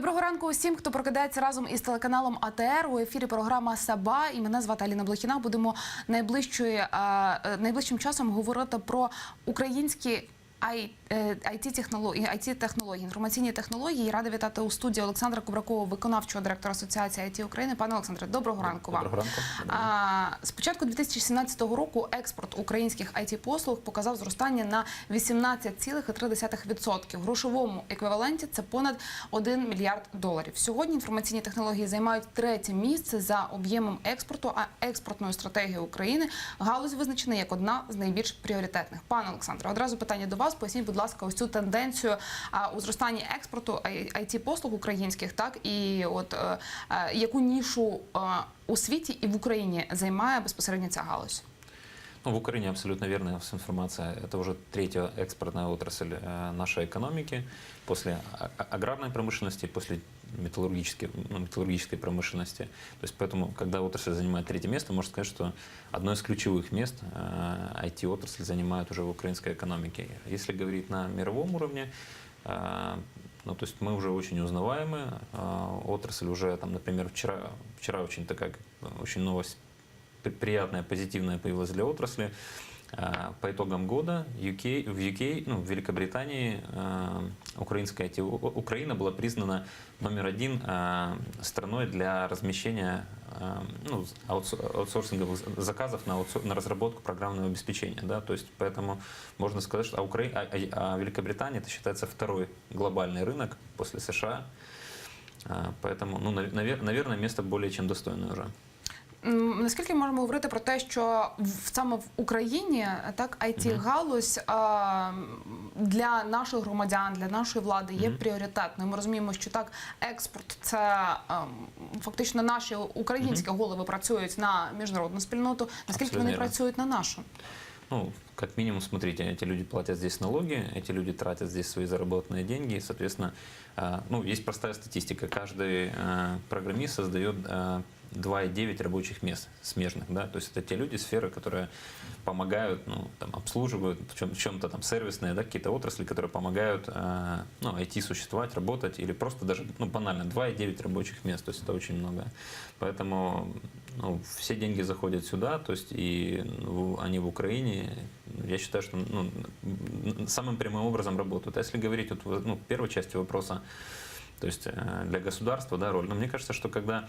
Доброго ранку усім, хто прокидається разом із телеканалом АТР. У ефірі програма «Саба» і мене звати Аліна Блохіна. Будемо найближчим часом говорити про українські IT-технології, інформаційні технології. Рада вітати у студії Олександра Кубракова, виконавчого директора Асоціації IT України. Пане Олександре, доброго ранку вам. Доброго ранку. З початку 2017 року експорт українських IT-послуг показав зростання на 18,3%. В грошовому еквіваленті це понад 1 мільярд доларів. Сьогодні інформаційні технології займають третє місце за об'ємом експорту, а експортною стратегією України галузь визначена як одна з найбільш пріоритетних. Пане Олександре, одразу питання до вас. Поясніть, будь ласка, ось цю тенденцію у зростанні експорту IT-послуг українських, так, і от яку нішу у світі і в Україні займає безпосередньо ця галузь? Ну, в Украине абсолютно верная информация. Это уже третья экспортная отрасль нашей экономики после аграрной промышленности, после металлургической промышленности. То есть поэтому, когда отрасль занимает третье место, можно сказать, что одно из ключевых мест IT-отрасль занимает уже в украинской экономике. Если говорить на мировом уровне, ну, то есть мы уже очень узнаваемы. Отрасль уже, там, например, вчера очень такая очень новость приятная, позитивная появилась для отрасли. По итогам года в Великобритании Украина была признана №1 страной для размещения аутсорсинговых заказов на разработку программного обеспечения. Да? То есть поэтому можно сказать, что Великобритания это считается второй глобальный рынок после США. Поэтому, ну, наверное, место более чем достойное уже. Наскільки можемо говорити про те, що саме в Україні так IT-галузь для наших громадян, для нашої влади є пріоритетною? Ми розуміємо, що так, експорт – це фактично наші українські голови працюють на міжнародну спільноту. Наскільки вони працюють на нашу? Ну, как минимум, смотрите, эти люди платят здесь налоги, эти люди тратят здесь свои заработанные деньги, и, соответственно, ну, есть простая статистика. Каждый программист создает 2,9 рабочих мест смежных, да, то есть это те люди, сферы, которые помогают, ну, там, обслуживают, в чем-то там сервисные, да, какие-то отрасли, которые помогают, ну, IT существовать, работать, или просто даже, ну, банально, 2,9 рабочих мест, то есть это очень много. Поэтому, ну, все деньги заходят сюда, то есть и они в Украине, я считаю, что, ну, самым прямым образом работают. А если говорить вот, ну, в первой части вопроса, то есть для государства, да, роль, но мне кажется, что когда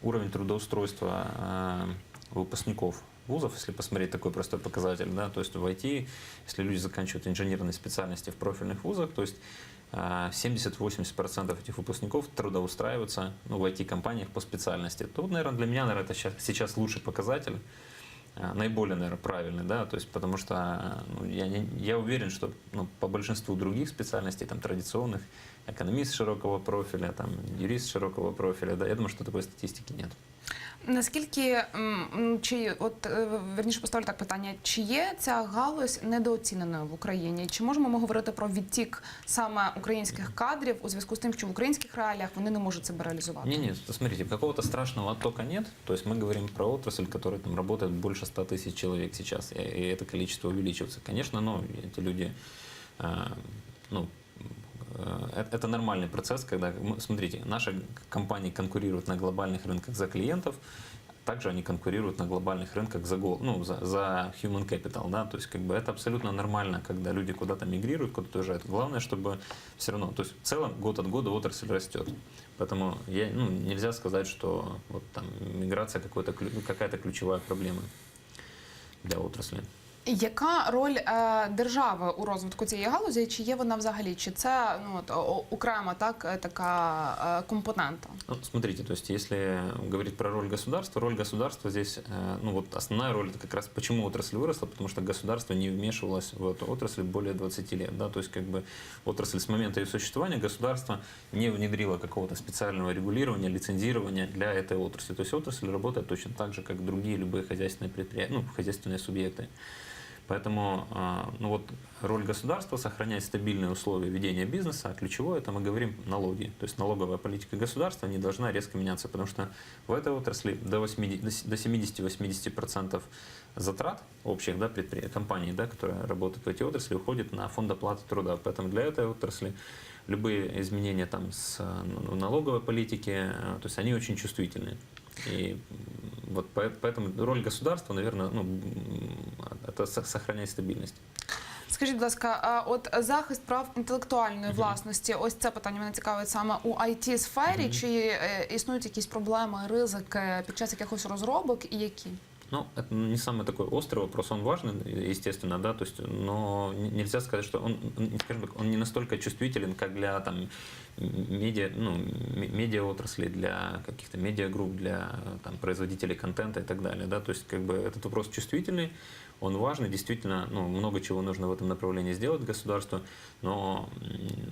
уровень трудоустройства выпускников вузов, если посмотреть такой простой показатель, да, то есть в IT, если люди заканчивают инженерные специальности в профильных вузах, то есть 70-80% этих выпускников трудоустраиваются, ну, в IT-компаниях по специальности. То, наверное, для меня, наверное, это сейчас лучший показатель, наиболее, наверное, правильный, да, то есть потому что, ну, я уверен, что, ну, по большинству других специальностей, там, традиционных, экономист широкого профиля, там, юрист широкого профиля, да, я думаю, что такой статистики нет. Наскільки, верніше поставлю так питання, чи є ця галузь недооціненою в Україні? Чи можемо ми говорити про відтік саме українських кадрів у зв'язку з тим, що в українських реаліях вони не можуть себе реалізувати? Нет, смотрите, какого-то страшного оттока нет. То есть мы говорим про отрасль, которая там работает больше 100 тысяч человек сейчас, и это количество увеличивается. Конечно, но эти люди, ну, это нормальный процесс, когда, смотрите, наши компании конкурируют на глобальных рынках за клиентов, также они конкурируют на глобальных рынках за human capital, да, то есть как бы это абсолютно нормально, когда люди куда-то мигрируют, куда-то уезжают. Главное, чтобы все равно, то есть в целом год от года отрасль растет. Поэтому нельзя сказать, что вот там миграция какая-то ключевая проблема для отрасли. Яка роль держави у розвитку цієї галузі? Чи є вона взагалі? Чи це, ну, окрема така компонента? Ну, смотрите, то есть если говорить про роль государства здесь, ну, вот основная роль, это как раз почему отрасль выросла, потому что государство не вмешивалось в эту отрасль более 20 лет, да, то есть как бы отрасль с момента ее существования государство не внедрило какого-то специального регулирования, лицензирования для этой отрасли, то есть отрасль работает точно так же, как другие любые хозяйственные предприятия, ну, хозяйственные субъекты. Поэтому, ну, вот, роль государства сохранять стабильные условия ведения бизнеса, а ключевое это мы говорим налоги. То есть налоговая политика государства не должна резко меняться, потому что в этой отрасли до 70-80% затрат общих, да, компаний, да, которые работают в этой отрасли, уходит на фонд оплаты труда. Поэтому для этой отрасли любые изменения там с налоговой политики, то есть они очень чувствительны. И вот поэтому роль государства, наверное, ну, это сохранять стабильность. Скажіть, будь ласка, а от захист прав інтелектуальної власності, ось це питання мене цікавить саме у IT-сфері. Чи існують якісь проблеми, ризики під час якихось розробок і які? Ну, это не самый такой острый вопрос, он важный, естественно, да, то есть, но нельзя сказать, что он, скажем так, он не настолько чувствителен, как для там медиа, ну, медиа-отрасли, для каких-то медиагрупп, для там производителей контента и так далее, да, то есть, как бы, этот вопрос чувствительный, он важный, действительно, ну, много чего нужно в этом направлении сделать государству, но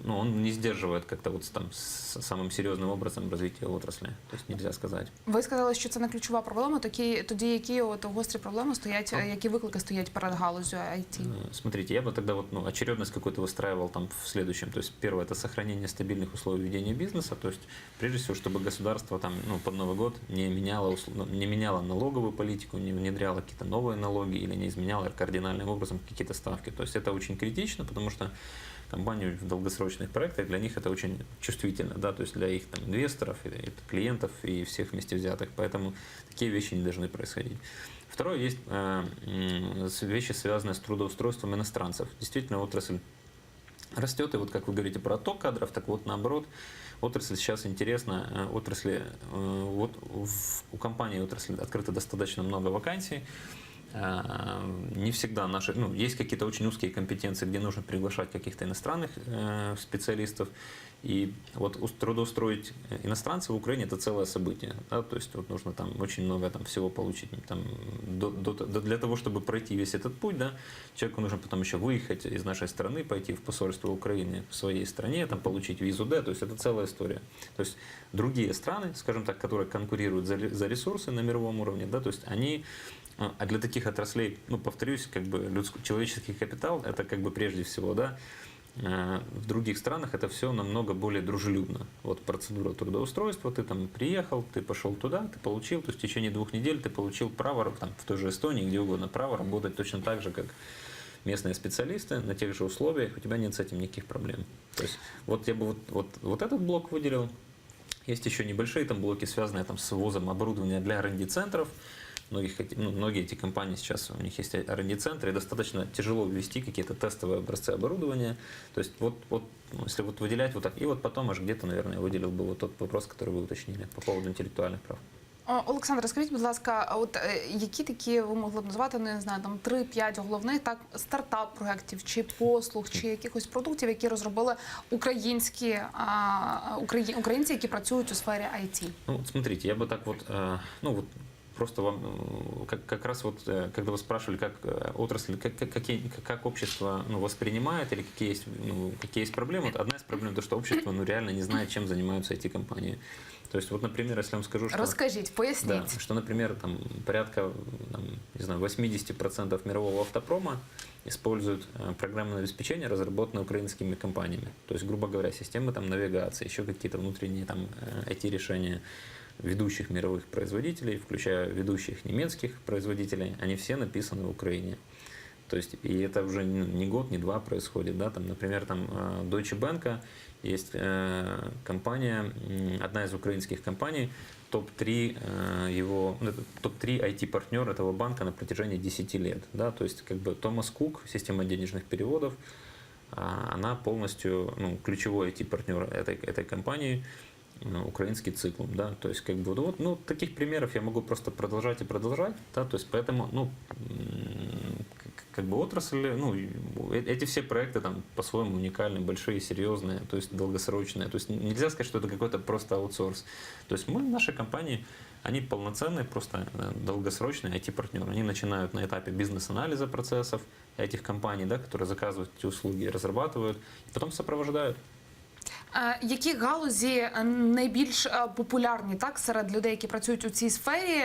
ну, он не сдерживает как-то вот там самым серьезным образом развитие отрасли, то есть нельзя сказать. Ви сказали, що це не ключова проблема. Тоді які от гострі проблеми стоять, які виклики стоять перед галузю IT? Смотрите, я бы тогда вот, ну, очередность какую-то выстраивал там в следующем. То есть первое – это сохранение стабильных условий ведения бизнеса. То есть прежде всего, чтобы государство там, ну, под Новый год не меняло налоговую политику, не внедряло какие-то новые налоги или не изменяло кардинальным образом какие-то ставки. То есть это очень критично, потому что компании в долгосрочных проектах, для них это очень чувствительно, да, то есть для их там инвесторов, и клиентов и всех вместе взятых, поэтому такие вещи не должны происходить. Второе, есть вещи, связанные с трудоустройством иностранцев. Действительно, отрасль растет, и вот как вы говорите про отток кадров, так вот наоборот, отрасль сейчас интересна, вот у компании отрасли открыто достаточно много вакансий. Не всегда наши, ну, есть какие-то очень узкие компетенции, где нужно приглашать каких-то иностранных специалистов. И вот трудоустроить иностранцев в Украине – это целое событие. Да? То есть вот нужно там очень много там, всего получить. Там, для того, чтобы пройти весь этот путь, да, человеку нужно потом еще выехать из нашей страны, пойти в посольство Украины в своей стране, там, получить визу Д. То есть это целая история. То есть другие страны, скажем так, которые конкурируют за ресурсы на мировом уровне, да, то есть они. А для таких отраслей, ну, повторюсь, как бы человеческий капитал, это как бы прежде всего, да, в других странах это все намного более дружелюбно. Вот процедура трудоустройства, ты там приехал, ты пошел туда, ты получил, то есть в течение 2 недель ты получил право, там, в той же Эстонии, где угодно, право работать точно так же, как местные специалисты, на тех же условиях, у тебя нет с этим никаких проблем. То есть вот я бы вот этот блок выделил. Есть еще небольшие там блоки, связанные там с ввозом оборудования для R&D-центров. Многие эти компании сейчас, у них есть R&D-центры, и достаточно тяжело ввести какие-то тестовые образцы оборудования. То есть вот ну, если вот выделять вот так, и вот потом аж где-то, наверное, я выделил бы вот тот вопрос, который вы уточнили по поводу интеллектуальных прав. Олександр, скажіть, будь ласка, от які такі ви могли б назвати, не знаю, там 3-5 головних так стартап-проєктів чи послуг, чи якихось продуктів, які розробили українці, які працюють у сфері IT? Ну, смотрите, я бы так вот, ну вот просто вам, как раз вот, когда вы спрашивали, как отрасль, как общество, ну, воспринимает или какие есть проблемы, вот одна из проблем, то, что общество, ну, реально не знает, чем занимаются IT-компании. То есть, вот, например, если я вам скажу, что... Расскажите, поясните. Да, что, например, там, порядка, там, не знаю, 80% мирового автопрома используют программное обеспечение, разработанное украинскими компаниями. То есть, грубо говоря, системы там, навигации, еще какие-то внутренние там, IT-решения ведущих мировых производителей, включая ведущих немецких производителей, они все написаны в Украине. То есть, и это уже не год, не два происходит. Да? Там, например, там Deutsche Bank есть компания, одна из украинских компаний, топ-3 топ-3 IT-партнер этого банка на протяжении 10 лет. Да? То есть, как бы Томас Кук, система денежных переводов, она полностью, ну, ключевой IT-партнер этой компании, украинский циклум, да, то есть как бы вот, ну, таких примеров я могу просто продолжать и продолжать, да, то есть поэтому, ну, как бы отрасль, ну, эти все проекты там по-своему уникальные, большие, серьезные, то есть долгосрочные, то есть нельзя сказать, что это какой-то просто аутсорс, то есть наши компании, они полноценные, просто долгосрочные IT-партнеры, они начинают на этапе бизнес-анализа процессов этих компаний, да, которые заказывают эти услуги, разрабатывают, и потом сопровождают. Які галузі найбільш популярні так серед людей, які працюють у цій сфері,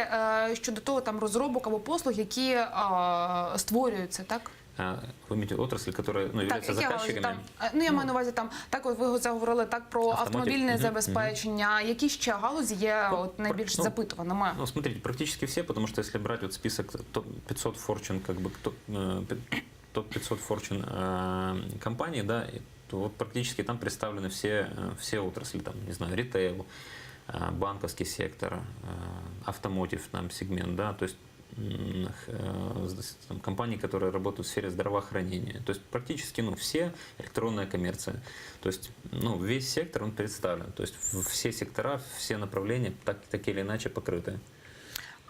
щодо того там розробок або послуг, які створюються, так? Ви маєте отрасль, яка являється заказчиками? Ну, я маю на увазі там, так от ви заговорили так про автомобільне забезпечення. Які ще галузі є от найбільш запитуваними? Ну, смотрите, практически все, потому что если брать вот список топ-500 Fortune, как бы топ-500 Fortune компаний, да, что вот практически там представлены все отрасли, там, не знаю, ритейл, банковский сектор, автомотив там сегмент, да, то есть там, компании, которые работают в сфере здравоохранения. То есть практически все, электронная коммерция. То есть весь сектор он представлен. То есть все сектора, все направления так или иначе покрыты.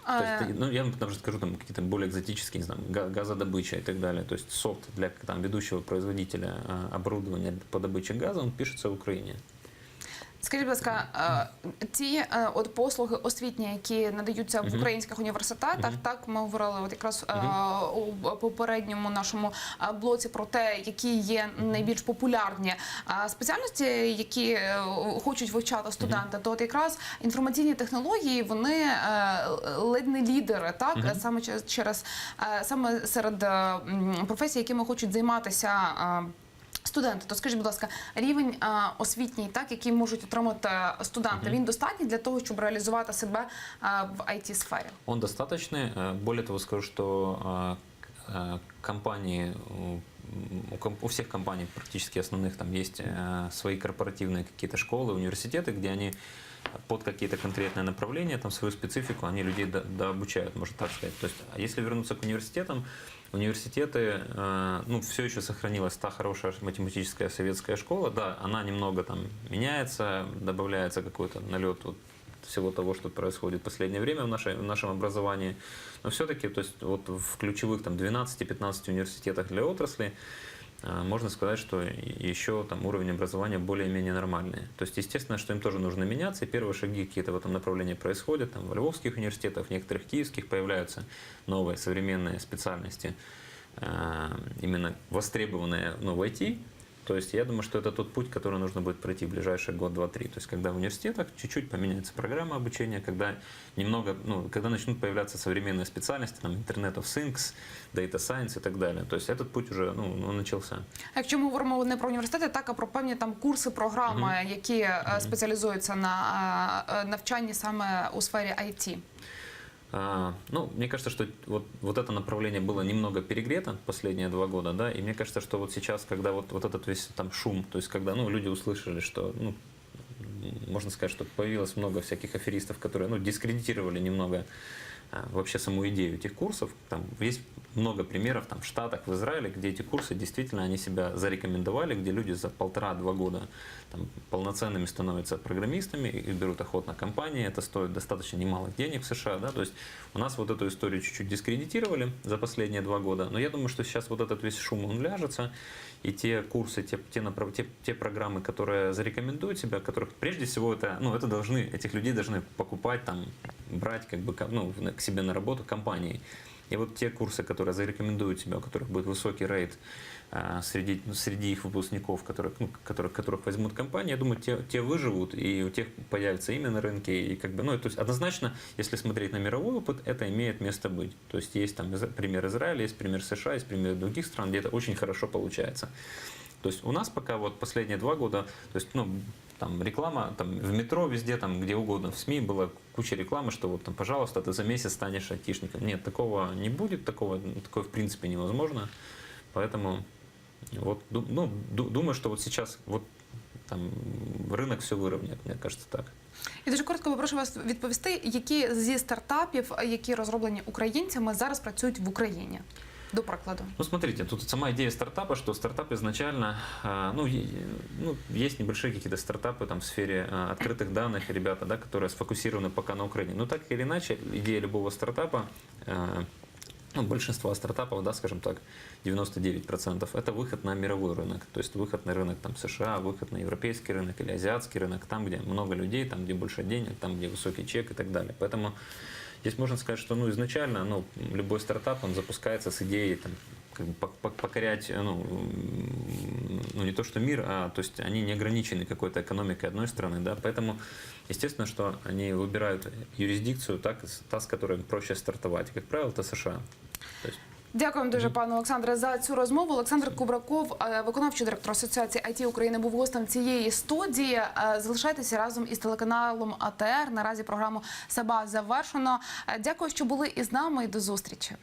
То есть, я вам даже скажу, там какие-то более экзотические, не знаю, газодобыча и так далее. То есть софт для там, ведущего производителя оборудования по добыче газа, он пишется в Украине. Скажіть, будь ласка, ті от послуги освітні, які надаються в українських університетах, так ми говорили от якраз у попередньому нашому блоці про те, які є найбільш популярні спеціальності, які хочуть вивчати студенти, то от якраз інформаційні технології, вони ледь не лідери, так, саме серед професій, якими хочуть займатися студенти. То скажіть, будь ласка, рівень освітній, так, який можуть отримати студенти, він достатній для того, щоб реалізувати себе в IT-сфері? Он достаточный. Более того, скажу, что компании, у всех компаний практически основных там есть свои корпоративные какие-то школы, университеты, где они под какие-то конкретные направления, там свою специфику, они людей дообучают, можно так сказать. То есть, а если вернуться к университетам, университеты, все еще сохранилась та хорошая математическая советская школа, да, она немного там меняется, добавляется какой-то налет вот всего того, что происходит в последнее время в нашем образовании, но все-таки, то есть вот в ключевых там 12-15 университетах для отрасли можно сказать, что еще там уровень образования более-менее нормальный. То есть, естественно, что им тоже нужно меняться, и первые шаги какие-то в этом направлении происходят. Там, в львовских университетах, в некоторых киевских появляются новые современные специальности, именно востребованные в IT. То есть я думаю, что это тот путь, который нужно будет пройти в ближайший год, два, три. То есть когда в университетах чуть-чуть поменяется программа обучения, когда немного, когда начнут появляться современные специальности, там, Internet of Things, Data Science и так далее. То есть этот путь уже начался. А якщо ми говоримо не про університети, так, а про певні там курси, програми, які спеціалізуються на навчанні саме у сфері IT? Мне кажется, что вот это направление было немного перегрето последние 2 года, да, и мне кажется, что вот сейчас, когда вот этот весь там шум, то есть когда, люди услышали, что, можно сказать, что появилось много всяких аферистов, которые, дискредитировали немного вообще саму идею этих курсов. Там есть много примеров там, в Штатах, в Израиле, где эти курсы действительно они себя зарекомендовали, где люди за 1,5-2 года там, полноценными становятся программистами, их берут охотно компании, это стоит достаточно немалых денег в США. Да? То есть у нас вот эту историю чуть-чуть дискредитировали за последние 2 года, но я думаю, что сейчас вот этот весь шум, он ляжется, и те курсы, те программы, которые зарекомендуют себя, которых прежде всего это должны, этих людей должны покупать, там, брать как бы, к себе на работу компании. И вот те курсы, которые зарекомендуют себя, у которых будет высокий рейт среди их выпускников, которых возьмут компании, я думаю, те выживут, и у тех появится имя на рынке. И то есть однозначно, если смотреть на мировой опыт, это имеет место быть. То есть есть там пример Израиля, есть пример США, есть пример других стран, где это очень хорошо получается. То есть у нас пока вот последние 2 года, то есть, там реклама, там в метро, везде, там где угодно, в СМИ была куча рекламы, что вот там, пожалуйста, ты за месяц станешь айтишником. Нет, такого не будет, такое в принципе невозможно. Поэтому вот, думаю, что вот сейчас вот там рынок все выровняет, мне кажется, так. І дуже коротко попрошу вас відповісти, які зі стартапів, які розроблені українцями, зараз працюють в Україні? До прикладу. Смотрите, тут сама идея стартапа, что стартап изначально, есть небольшие какие-то стартапы там в сфере открытых данных, ребята, да, которые сфокусированы пока на Украине. Но так или иначе, идея любого стартапа, большинство стартапов, да, скажем так, 99%, это выход на мировой рынок. То есть выход на рынок там, США, выход на европейский рынок или азиатский рынок, там, где много людей, там, где больше денег, там, где высокий чек и так далее. Поэтому здесь можно сказать, что изначально любой стартап, он запускается с идеей там, как бы покорять, не то что мир, а то есть они не ограничены какой-то экономикой одной страны, да, поэтому естественно, что они выбирают юрисдикцию, та, с которой проще стартовать. Как правило, это США. То есть, Дякуємо дуже, пане Олександре, за цю розмову. Олександр Кубраков, виконавчий директор Асоціації IT України, був гостем цієї студії. Залишайтеся разом із телеканалом АТР. Наразі програму «Саба» завершено. Дякую, що були із нами, і до зустрічі.